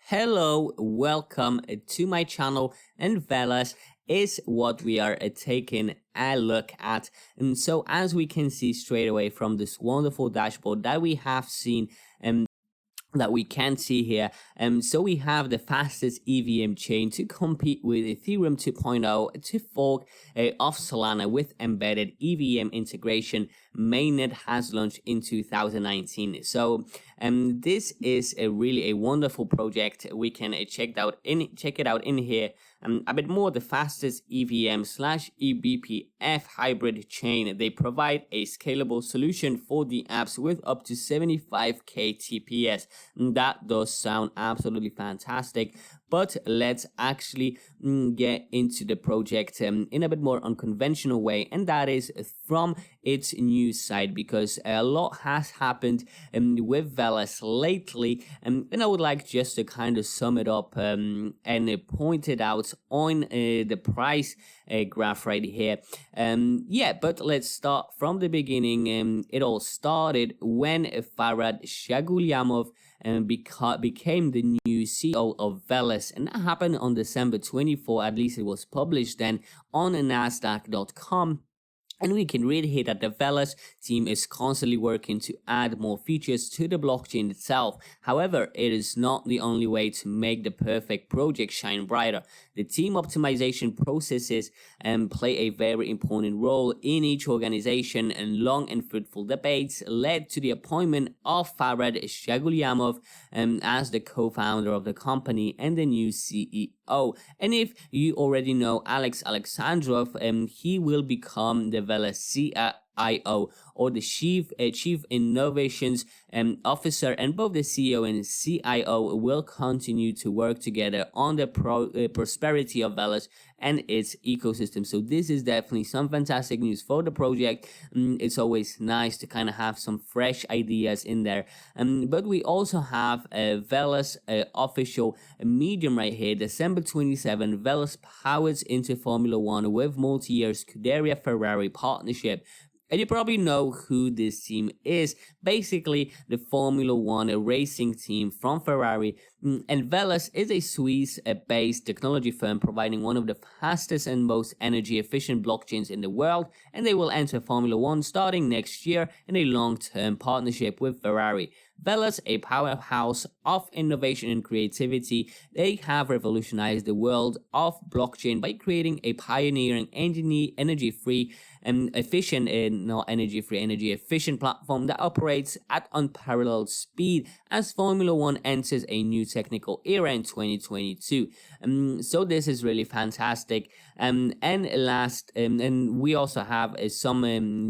Hello, welcome to my channel, and Velas is what we are taking a look at. And so as we can see straight away from this wonderful dashboard that we have seen that we can see here. So we have the fastest EVM chain to compete with Ethereum 2.0 to fork of Solana with embedded EVM integration. Mainnet has launched in 2019. So this is really a wonderful project. We can check it out in here. A bit more, the fastest EVM/eBPF hybrid chain. They provide a scalable solution for the apps with up to 75k TPS. That does sound absolutely fantastic. But let's actually get into the project in a bit more unconventional way, and that is from its news side, because a lot has happened with Velas lately, and I would like just to kind of sum it up and point it out on the price graph right here. But let's start from the beginning. It all started when Farhad Shagulyamov became the new CEO of Velas, and that happened on December 24. At least it was published then on Nasdaq.com. And we can read here that the Velas team is constantly working to add more features to the blockchain itself. However, it is not the only way to make the perfect project shine brighter. The team optimization processes play a very important role in each organization, and long and fruitful debates led to the appointment of Farhad Shagulyamov as the co-founder of the company and the new CEO. And if you already know Alex Alexandrov, he will become the Velas CIO, or the Chief Innovations Officer, and both the CEO and CIO will continue to work together on the prosperity of Velas and its ecosystem. So this is definitely some fantastic news for the project. It's always nice to kind of have some fresh ideas in there. But we also have a Velas official medium right here. December 27, Velas powers into Formula One with multi-year Scuderia Ferrari Partnership. And you probably know who this team is. Basically, the Formula One racing team from Ferrari. And Velas is a Swiss-based technology firm providing one of the fastest and most energy-efficient blockchains in the world. And they will enter Formula One starting next year in a long-term partnership with Ferrari. Velas, a powerhouse of innovation and creativity, they have revolutionized the world of blockchain by creating a pioneering energy-efficient platform that operates at unparalleled speed as Formula One enters a new technical era in 2022. So this is really fantastic. And we also have some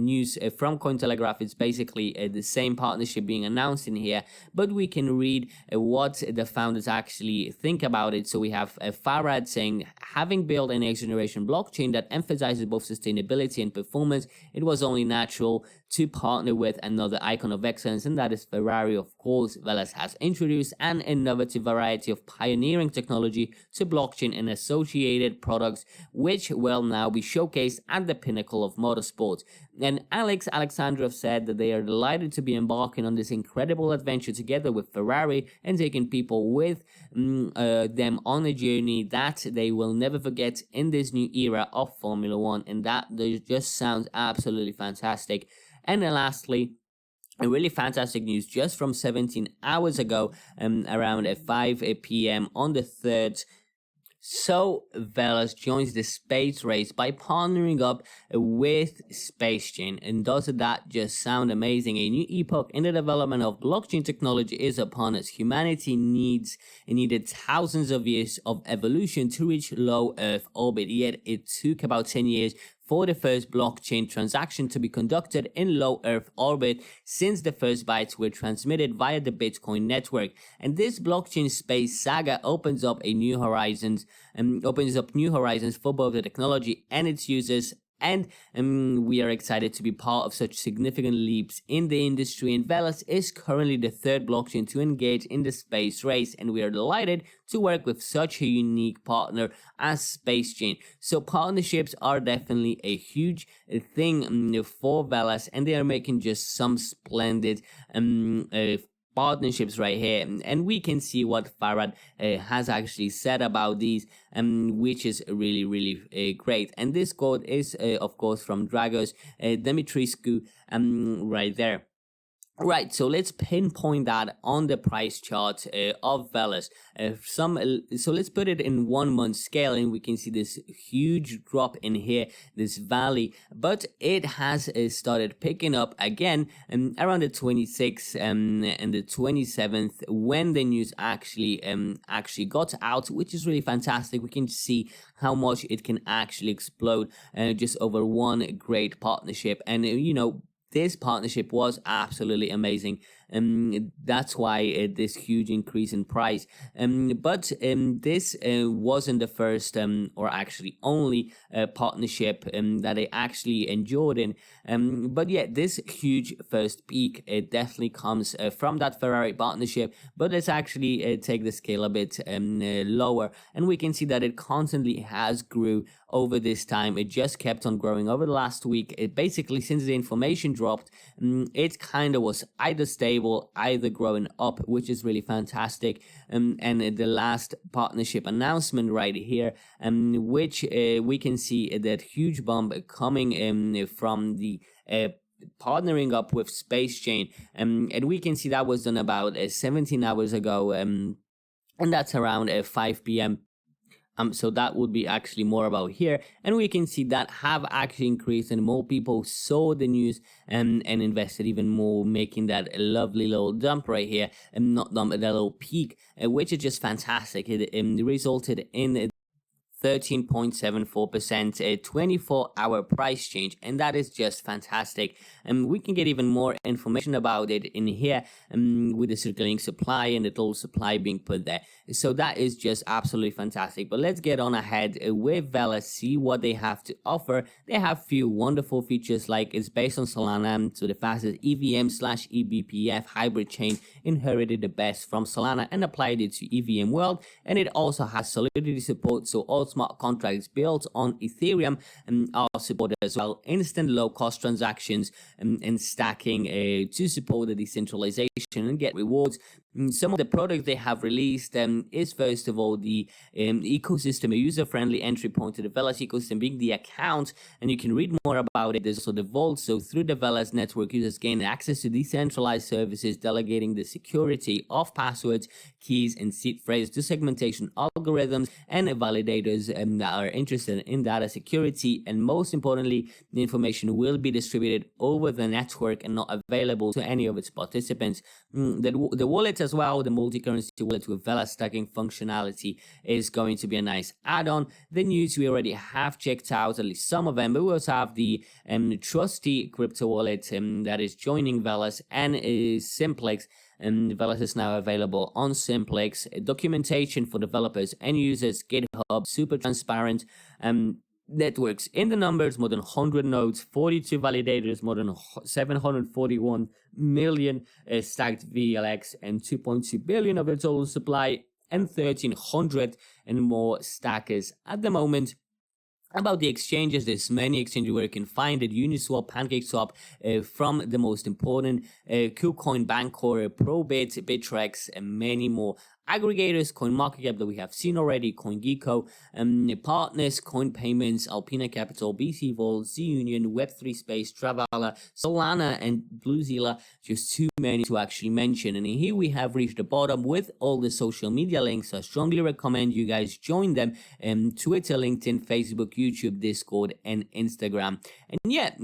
news from Cointelegraph. It's basically the same partnership being announced in here, but we can read what the founders actually think about it. So we have Farhad saying, having built a next generation blockchain that emphasizes both sustainability and performance, it was only natural to partner with another icon of excellence, and that is Ferrari. Of course, Velas has introduced an innovative variety of pioneering technology to blockchain and associated products, which will now be showcased at the pinnacle of motorsport. And Alex Alexandrov said that they are delighted to be embarking on this incredible adventure together with Ferrari and taking people with them on a journey that they will never forget in this new era of Formula One. And that just sounds absolutely fantastic. And then lastly, a really fantastic news just from 17 hours ago, around 5 p.m. on the 3rd. So Velas joins the space race by partnering up with Spacechain. And doesn't that just sound amazing? A new epoch in the development of blockchain technology is upon us. Humanity needed thousands of years of evolution to reach low Earth orbit, yet it took about 10 years for the first blockchain transaction to be conducted in low Earth orbit, since the first bytes were transmitted via the Bitcoin network. And this blockchain space saga opens up new horizons for both the technology and its users. And we are excited to be part of such significant leaps in the industry. And Velas is currently the third blockchain to engage in the space race, and we are delighted to work with such a unique partner as Spacechain. So partnerships are definitely a huge thing for Velas, and they are making just some splendid partnerships right here, and we can see what Farad has actually said about these, which is really great. And this quote is of course from Dragos Dimitrescu right there. Right, so let's pinpoint that on the price chart of Velas. So let's put it in 1 month scale, and we can see this huge drop in here, this valley. But it has started picking up again around the 26th and the 27th when the news actually got out, which is really fantastic. We can see how much it can actually explode just over one great partnership, and this partnership was absolutely amazing. That's why this huge increase in price. But this wasn't the first or actually only partnership that I actually enjoyed in. But yeah, this huge first peak, it definitely comes from that Ferrari partnership. But let's actually take the scale a bit lower, and we can see that it constantly has grew over this time. It just kept on growing over the last week. It basically, since the information dropped, it kind of was either stable, either growing up, which is really fantastic. And the last partnership announcement right here, which we can see that huge bump coming from the partnering up with Spacechain, and we can see that was done about 17 hours ago, and that's around 5 p.m. So that would be actually more about here, and we can see that have actually increased, and more people saw the news and invested even more, making that a lovely little dump right here, and not dump, that little peak, which is just fantastic. It resulted in 13.74% a 24-hour price change, and that is just fantastic. And we can get even more information about it in here with the circulating supply and the total supply being put there. So that is just absolutely fantastic. But let's get on ahead with Velas, see what they have to offer. They have few wonderful features, like it's based on Solana, so the fastest EVM/eBPF hybrid chain inherited the best from Solana and applied it to EVM world, and it also has Solidity support, so all smart contracts built on Ethereum are supported as well. Instant low-cost transactions and stacking to support the decentralization and get rewards. Some of the products they have released is, first of all, the ecosystem, a user-friendly entry point to the Velas ecosystem being the account, and you can read more about it. There's also the vault, so through the Velas network, users gain access to decentralized services, delegating the security of passwords, keys, and seed phrases to segmentation algorithms and validators that are interested in data security. And most importantly, the information will be distributed over the network and not available to any of its participants. The wallet as well, the multi-currency wallet with Velas stacking functionality, is going to be a nice add-on. The news we already have checked out, at least some of them, but we also have the trusty crypto wallet that is joining Velas and Simplex. And Velas is now available on Simplex. Documentation for developers and users, GitHub, super transparent. Networks in the numbers, more than 100 nodes, 42 validators, more than 741 million stacked VLX, and 2.2 billion of the total supply, and 1,300 and more stackers at the moment. About the exchanges, there's many exchanges where you can find it: Uniswap, PancakeSwap, from the most important, KuCoin, Bancor, Probit, Bittrex, and many more. Aggregators, CoinMarketCap that we have seen already, CoinGecko, partners, Coin Payments, Alpina Capital, BC Vault, ZUnion, Web3 Space, Travala, Solana, and BlueZilla. Just too many to actually mention. And here we have reached the bottom with all the social media links. So I strongly recommend you guys join them: Twitter, LinkedIn, Facebook, YouTube, Discord, and Instagram. And yeah,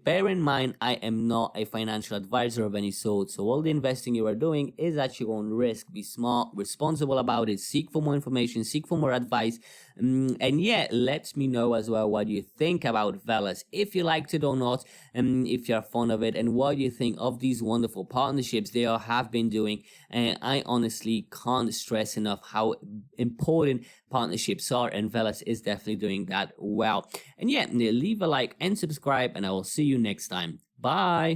bear in mind, I am not a financial advisor of any sort, so all the investing you are doing is at your own risk. Be smart, responsible about it, seek for more information, seek for more advice, and yeah, let me know as well what you think about Velas, if you liked it or not, if you're fond of it, and what you think of these wonderful partnerships they all have been doing. And I honestly can't stress enough how important partnerships are, and Velas is definitely doing that well. And yeah, leave a like and subscribe, and I will see you next time. Bye.